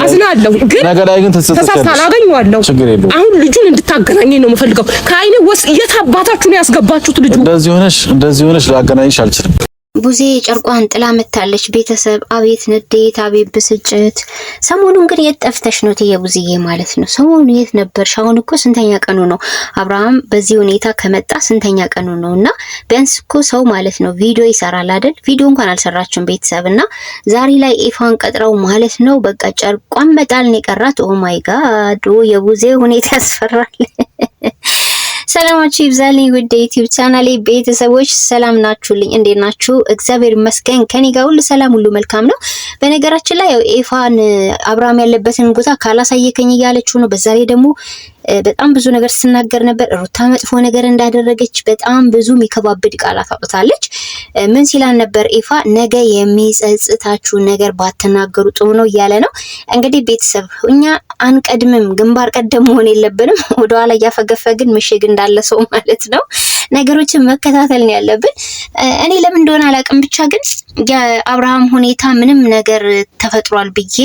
አዝናለሁ ግን ነገ ላይ ግን ተሳስታል አገኘዋለሁ። አሁን ልጁን እንድታገናኘኝ ነው የምፈልገው። ከአይኔ ወስ የታባታችሁን ያስገባችሁት ልጁ እንደዚህ ሆነሽ ላገናኝሽ አልችልም። ቡዜ ጨርቋን ጥላ መታለች። ቤተሰብ አቤት ንዴት፣ አቤት ብስጭት። ሰሞኑን ግን የት ጠፍተሽ ነው ቡዝዬ ማለት ነው? ሰሞኑን የት ነበርሽ? አሁን እኮ ስንተኛ ቀኑ ነው? አብርሃም በዚህ ሁኔታ ከመጣ ስንተኛ ቀኑ ነው? እና ቢያንስ እኮ ሰው ማለት ነው ቪዲዮ ይሰራል አይደል? ቪዲዮ እንኳን አልሰራችም ቤተሰብ። እና ዛሬ ላይ ኤፋን ቀጥረው ማለት ነው በቃ ጨርቋን መጣል ነው የቀራት። ኦ ማይ ጋድ የቡዜ ሁኔታ ያስፈራል። ሰላማችሁ ይብዛልኝ ውድ ዩቲዩብ ቻናሌ ቤተሰቦች፣ ሰላም ናችሁልኝ? እንዴት ናችሁ? እግዚአብሔር ይመስገን ከኔ ጋር ሁሉ ሰላም፣ ሁሉ መልካም ነው። በነገራችን ላይ ያው ኤፋን አብርሃም ያለበትን ቦታ ካላሳየከኝ እያለችው ነው። በዛ ላይ ደግሞ በጣም ብዙ ነገር ስትናገር ነበር። ሩታ መጥፎ ነገር እንዳደረገች በጣም ብዙ የሚከባብድ ቃላት አውጥታለች። ምን ሲላን ነበር? ኤፋ ነገ የሚጸጽታችሁ ነገር ባትናገሩ ጥሩ ነው እያለ ነው። እንግዲህ ቤተሰብ እኛ አንቀድምም፣ ግንባር ቀደም መሆን የለብንም። ወደኋላ እያፈገፈግን ምሽግ እንዳለ ሰው ማለት ነው ነገሮችን መከታተል ነው ያለብን። እኔ ለምን እንደሆነ አላውቅም፣ ብቻ ግን የአብርሃም ሁኔታ ምንም ነገር ተፈጥሯል ብዬ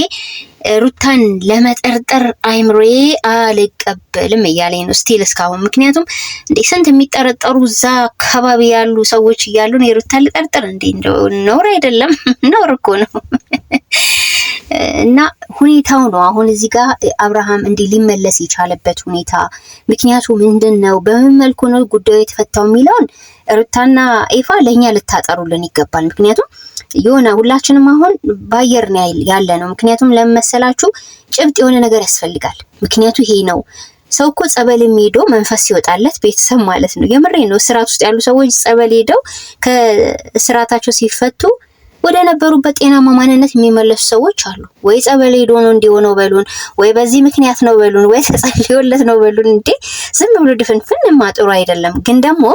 ሩታን ለመጠርጠር አይምሮዬ አልቀበልም እያለኝ ነው ስቲል እስካሁን። ምክንያቱም እንዴ ስንት የሚጠረጠሩ እዛ አካባቢ ያሉ ሰዎች እያሉ ነው የሩታን ልጠርጥር እንዴ? እንደው ነውር አይደለም? ነውር እኮ ነው። እና ሁኔታው ነው አሁን እዚህ ጋር አብርሃም እንዲህ ሊመለስ የቻለበት ሁኔታ ምክንያቱ ምንድነው? በምን መልኩ ነው ጉዳዩ የተፈታው የሚለውን ሩታና ኤፋ ለኛ ልታጠሩልን ይገባል። ምክንያቱም የሆነ ሁላችንም አሁን ባየር ነው ያለ ነው። ምክንያቱም ለመሰላችሁ ጭብጥ የሆነ ነገር ያስፈልጋል። ምክንያቱ ይሄ ነው። ሰው እኮ ጸበል ሄዶ መንፈስ ሲወጣለት ቤተሰብ ማለት ነው። የምሬ ነው። እስራት ውስጥ ያሉ ሰዎች ጸበል ሄደው ከእስራታቸው ሲፈቱ ወደ ነበሩበት ጤናማ ማንነት የሚመለሱ ሰዎች አሉ። ወይ ጸበል ሄዶ ነው እንዲሆነው በሉን፣ ወይ በዚህ ምክንያት ነው በሉን፣ ወይ ተጸልዮለት ነው በሉን። እንዴ ዝም ብሎ ድፍንፍን ማጥሩ አይደለም። ግን ደግሞ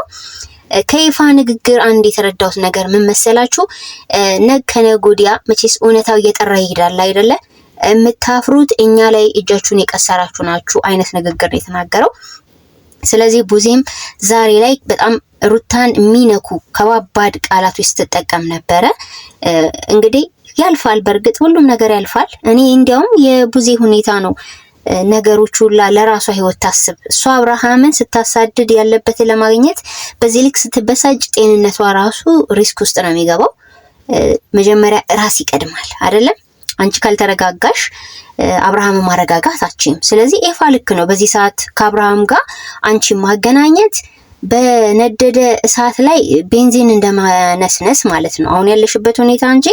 ከይፋ ንግግር አንድ የተረዳሁት ነገር ምን መሰላችሁ? ነገ ከነገ ወዲያ መቼስ እውነታው እየጠራ ይሄዳል አይደለ? የምታፍሩት እኛ ላይ እጃችሁን የቀሰራችሁ ናችሁ አይነት ንግግር ነው የተናገረው። ስለዚህ ቡዜም ዛሬ ላይ በጣም ሩታን የሚነኩ ከባባድ ቃላቶች ስትጠቀም ነበረ። እንግዲህ ያልፋል፣ በእርግጥ ሁሉም ነገር ያልፋል። እኔ እንዲያውም የቡዜ ሁኔታ ነው ነገሮች ሁላ ለራሷ ህይወት ታስብ። እሷ አብርሃምን ስታሳድድ ያለበትን ለማግኘት በዚህ ልክ ስትበሳጭ ጤንነቷ ራሱ ሪስክ ውስጥ ነው የሚገባው። መጀመሪያ ራስ ይቀድማል አይደለም? አንቺ ካልተረጋጋሽ አብርሃም ማረጋጋት አትችይም። ስለዚህ ኤፋ ልክ ነው። በዚህ ሰዓት ከአብርሃም ጋር አንቺ ማገናኘት በነደደ እሳት ላይ ቤንዚን እንደማነስነስ ማለት ነው አሁን ያለሽበት ሁኔታ እንጂ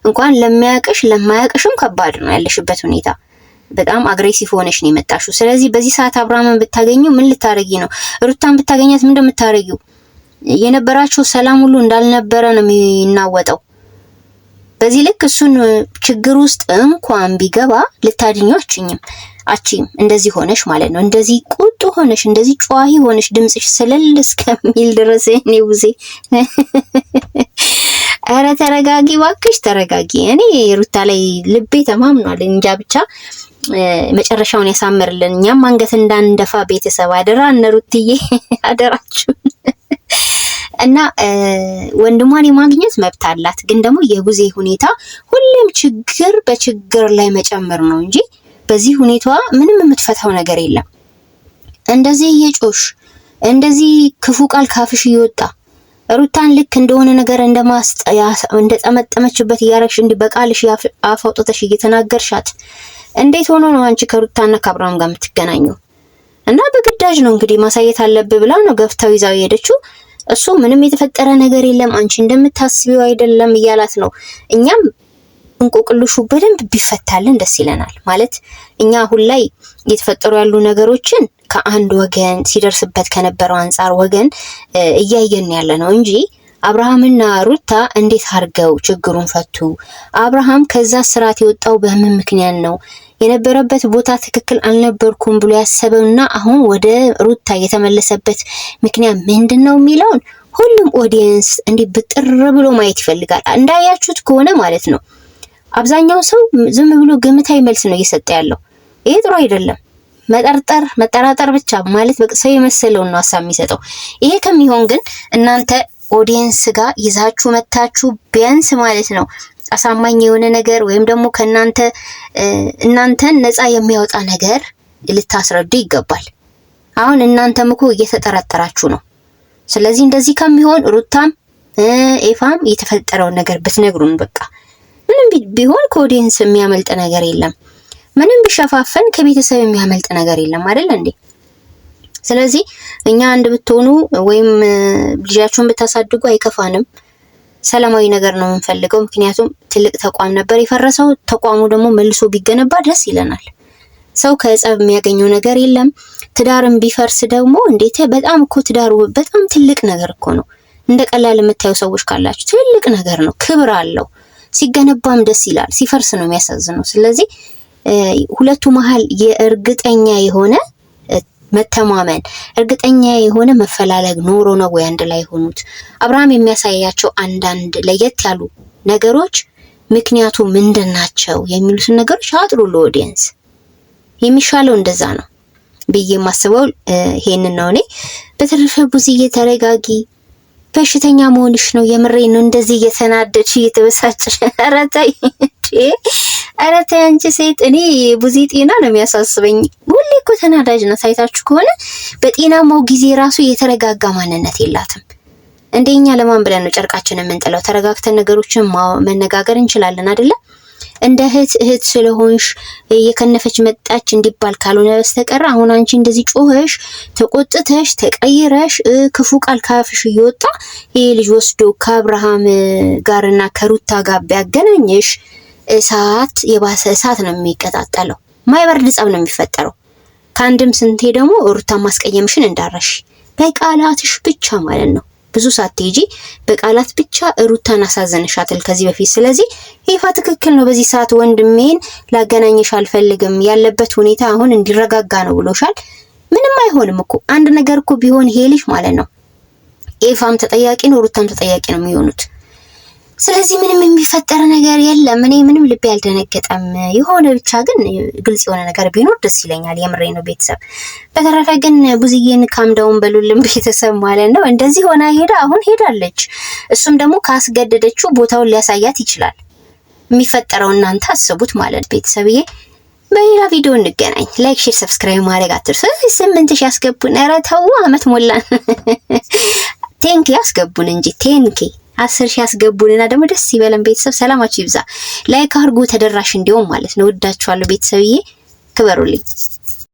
እንኳን ለማያቅሽ ለማያቅሽም ከባድ ነው ያለሽበት ሁኔታ። በጣም አግሬሲቭ ሆነሽ ነው የመጣሽው። ስለዚህ በዚህ ሰዓት አብርሃምን ብታገኙ ምን ልታረጊ ነው? ሩታን ብታገኛት ምን እንደምታረጊው? የነበራችሁ ሰላም ሁሉ እንዳልነበረ ነው የሚናወጠው። በዚህ ልክ እሱን ችግር ውስጥ እንኳን ቢገባ ልታድኚው አችም እንደዚህ ሆነሽ ማለት ነው። እንደዚህ ቁጡ ሆነሽ እንደዚህ ጨዋሂ ሆነሽ ድምጽሽ ስለል እስከሚል ድረስ እኔ ቡዜ አረ ተረጋጊ ባክሽ ተረጋጊ። እኔ ሩታ ላይ ልቤ ተማምኗል። እንጃ ብቻ መጨረሻውን ያሳምርልን። እኛም አንገት እንዳንደፋ ቤተሰብ አደራ እነ ሩትዬ አደራችሁ። እና ወንድሟን የማግኘት መብት አላት። ግን ደግሞ የቡዜ ሁኔታ ሁሌም ችግር በችግር ላይ መጨመር ነው እንጂ በዚህ ሁኔታዋ ምንም የምትፈታው ነገር የለም። እንደዚህ እየጮሽ እንደዚህ ክፉ ቃል ካፍሽ እየወጣ ሩታን ልክ እንደሆነ ነገር እንደጠመጠመችበት እያረግሽ እንዲህ በቃልሽ አፍ አውጥተሽ እየተናገርሻት እንዴት ሆኖ ነው አንቺ ከሩታና ከአብርሃም ጋር የምትገናኙ? እና በግዳጅ ነው እንግዲህ ማሳየት አለብህ ብላ ነው ገፍታው ይዛው የሄደችው። እሱ ምንም የተፈጠረ ነገር የለም አንቺ እንደምታስቢው አይደለም እያላት ነው። እኛም እንቆቅልሹ በደንብ ቢፈታልን ደስ ይለናል። ማለት እኛ አሁን ላይ እየተፈጠሩ ያሉ ነገሮችን ከአንድ ወገን ሲደርስበት ከነበረው አንፃር ወገን እያየን ያለ ነው እንጂ አብርሃምና ሩታ እንዴት አድርገው ችግሩን ፈቱ? አብርሃም ከዛ ስራት የወጣው በምን ምክንያት ነው? የነበረበት ቦታ ትክክል አልነበርኩም ብሎ ያሰበውና አሁን ወደ ሩታ የተመለሰበት ምክንያት ምንድነው የሚለውን ሁሉም ኦዲየንስ እንዲህ ብጥር ብሎ ማየት ይፈልጋል። እንዳያችሁት ከሆነ ማለት ነው አብዛኛው ሰው ዝም ብሎ ግምታዊ መልስ ነው እየሰጠ ያለው። ይሄ ጥሩ አይደለም። መጠራጠር ብቻ ማለት በቃ ሰው የመሰለውን ነው ሀሳብ የሚሰጠው። ይሄ ከሚሆን ግን እናንተ ኦዲየንስ ጋር ይዛችሁ መታችሁ ቢያንስ ማለት ነው አሳማኝ የሆነ ነገር ወይም ደግሞ እናንተን ነፃ የሚያወጣ ነገር ልታስረዱ ይገባል። አሁን እናንተም እኮ እየተጠራጠራችሁ ነው። ስለዚህ እንደዚህ ከሚሆን ሩታም ኤፋም የተፈጠረውን ነገር ብትነግሩን በቃ ምንም ቢሆን ከኦዲየንስ የሚያመልጥ ነገር የለም። ምንም ቢሸፋፈን ከቤተሰብ የሚያመልጥ ነገር የለም አይደል እንዴ? ስለዚህ እኛ አንድ ብትሆኑ ወይም ልጃችሁን ብታሳድጉ አይከፋንም። ሰላማዊ ነገር ነው የምንፈልገው። ምክንያቱም ትልቅ ተቋም ነበር የፈረሰው። ተቋሙ ደግሞ መልሶ ቢገነባ ደስ ይለናል። ሰው ከጸብ የሚያገኘው ነገር የለም። ትዳርም ቢፈርስ ደግሞ እንዴት በጣም እኮ ትዳሩ በጣም ትልቅ ነገር እኮ ነው። እንደ ቀላል የምታዩ ሰዎች ካላችሁ ትልቅ ነገር ነው። ክብር አለው። ሲገነባም ደስ ይላል፣ ሲፈርስ ነው የሚያሳዝነው። ስለዚህ ሁለቱ መሀል የእርግጠኛ የሆነ መተማመን እርግጠኛ የሆነ መፈላለግ ኖሮ ነው ወይ አንድ ላይ ሆኑት? አብርሃም የሚያሳያቸው አንዳንድ ለየት ያሉ ነገሮች ምክንያቱ ምንድናቸው የሚሉትን ነገሮች አጥሩ ለኦዲየንስ የሚሻለው እንደዛ ነው ብዬ ማስበው ይሄንን ነው። እኔ በተረፈ ቡዝዬ ተረጋጊ፣ በሽተኛ መሆንሽ ነው። የምሬን ነው። እንደዚህ እየተናደድሽ እየተበሳጨሽ ኧረ ተይ አንቺ ሴት። እኔ ቡዚ ጤና ነው የሚያሳስበኝ። ሁሌ እኮ ተናዳጅ ነው። ሳይታችሁ ከሆነ በጤናማው ጊዜ ራሱ የተረጋጋ ማንነት የላትም። እንደኛ ለማን ብለን ነው ጨርቃችንን የምንጥለው? ተረጋግተን ነገሮችን መነጋገር እንችላለን አይደለ? እንደ እህት ስለሆንሽ የከነፈች መጣች እንዲባል ካልሆነ በስተቀር አሁን አንቺ እንደዚህ ጮኸሽ ተቆጥተሽ ተቀይረሽ ክፉ ቃል ካፍሽ እየወጣ ይሄ ልጅ ወስዶ ከአብርሃም ጋርና ከሩታ ጋር ቢያገናኝሽ እሳት የባሰ እሳት ነው የሚቀጣጠለው። ማይበርድ ጸብ ነው የሚፈጠረው። ከአንድም ስንቴ ደግሞ ሩታ ማስቀየምሽን እንዳረሽ በቃላትሽ ብቻ ማለት ነው። ብዙ ሳትሄጂ በቃላት ብቻ ሩታን አሳዘንሻታል ከዚህ በፊት። ስለዚህ ይፋ ትክክል ነው። በዚህ ሰዓት ወንድሜን ላገናኝሽ አልፈልግም፣ ያለበት ሁኔታ አሁን እንዲረጋጋ ነው ብሎሻል። ምንም አይሆንም እኮ አንድ ነገር እኮ ቢሆን ይሄ ልጅ ማለት ነው ኤፋም ተጠያቂ ነው፣ ሩታም ተጠያቂ ነው የሚሆኑት። ስለዚህ ምንም የሚፈጠር ነገር የለም። እኔ ምንም ልቤ አልደነገጠም። የሆነ ብቻ ግን ግልጽ የሆነ ነገር ቢኖር ደስ ይለኛል። የምሬ ነው ቤተሰብ። በተረፈ ግን ቡዝዬን ካምዳውን በሉልን ቤተሰብ ማለት ነው። እንደዚህ ሆና አሁን ሄዳለች። እሱም ደግሞ ካስገደደችው ቦታውን ሊያሳያት ይችላል። የሚፈጠረው እናንተ አስቡት ማለት ቤተሰብዬ። በሌላ ቪዲዮ እንገናኝ። ላይክ፣ ሼር፣ ሰብስክራይብ ማድረግ አትርሱ። 8000 ያስገቡን። ኧረ ተው አመት ሞላን። ቴንኪ ያስገቡን እንጂ ቴንኪ 10,000 ያስገቡንና ደግሞ ደስ ይበለን ቤተሰብ። ሰላማችሁ ይብዛ። ላይክ አድርጉ ተደራሽ እንዲሆን ማለት ነው። ወዳችኋለሁ ቤተሰብዬ፣ ክበሩልኝ።